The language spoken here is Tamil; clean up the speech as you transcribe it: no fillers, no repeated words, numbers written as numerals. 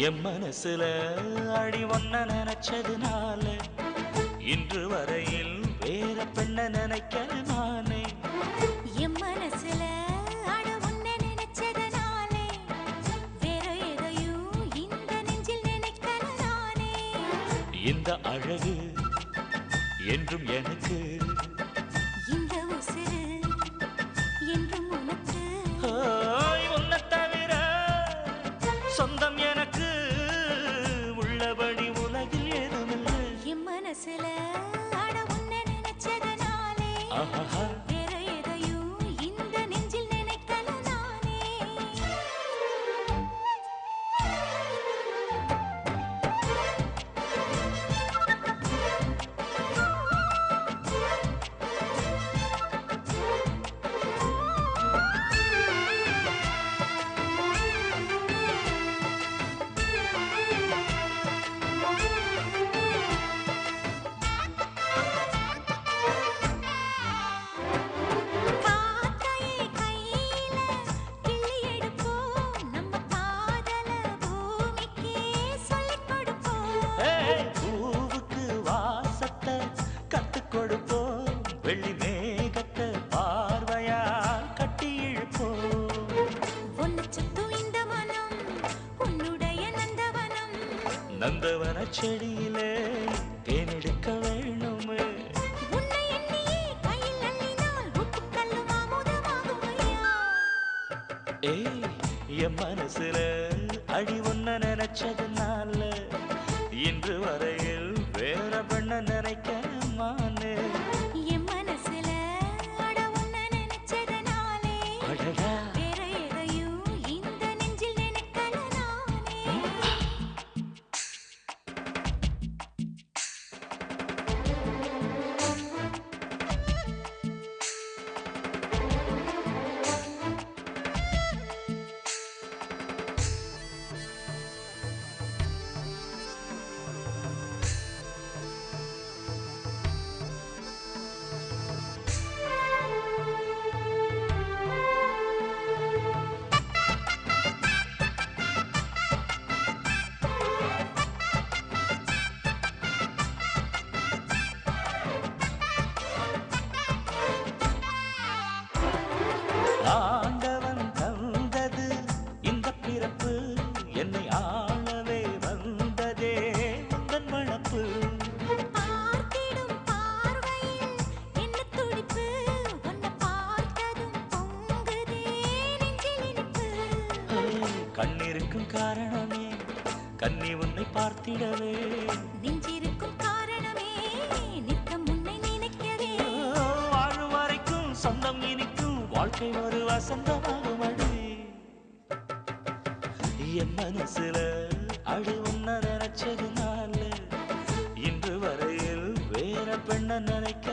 என் மனசுல அடி ஒன்ன நினைச்சதுனால இன்று வரையில் வேற பெண்ண நினைக்கல நானே. என் மனசுல அட உன்னை நினைச்சதனாலே வேற எதையும் இந்த நெஞ்சில் நினைக்கல நானே. இந்த அழகு என்றும் எனக்கு, இந்த உசிறு என்றும் உனக்கு. உன்னை தவிர சொந்தம் எனக்கு உள்ளபடி உலகில் ஏதுமில்லை. என் மனசுல அட உன்னை நினைச்சதனாலே ஆஹா வேற எதையும் இந்த நெஞ்சில் நினைக்கல நானே. காத்தையே கையில கிள்ளி எடுப்போம், நம்ம காதல பூமிக்கே சொல்லிக் கொடுப்போம். பூவுக்கு வாசத்தை கத்துக் கொடுப்போம், வெள்ளி மேகத்தை பார்வையா கட்டி இழுப்போம். உன்னை சுத்தும் இந்த மனம் உன்னுடைய நந்தவனம். நந்தவன செடியிலே தேனெடுக்க வேணுமே. உன்னை எண்ணியே கையில் அள்ளினால் உப்புக்கல்லும் அமுதமாகும் ஐயா. ஏய் என் மனசுல அடி ஒன்ன நினைச்சதுனால இன்று வரையில் வேற பெண்ண நினைக்க மானே. என் மனசுல அட உன்னை நினைச்சதனாலே அடடா வேற எதையும் இந்த நெஞ்சில் நினைக்கல நானே. ஆண்டவன் தந்தது இந்த பிறப்பு, என்னை ஆளவே வந்ததே உந்தன் வளப்பு. பார்த்திடும் பார்வையில் என்ன துடிப்பு, உன்னை பார்த்ததும் பொங்குதே நெஞ்சில் இனிப்பு. கண்ணிருக்கும் காரணமே கண்ணி உன்னை பார்த்திடவே, நெஞ்சிருக்கும் காரணமே நித்தம் உன்னை நினைக்கவே. வாழும் வரைக்கும் சொந்தம் இனிக்கும், வாழ்க்கை ஒரு வசந்தமாகும் அடி. என் மனசுல அடி உன்ன நினைச்சதுனால இன்று வரையில் வேற பெண்ண நினைக்க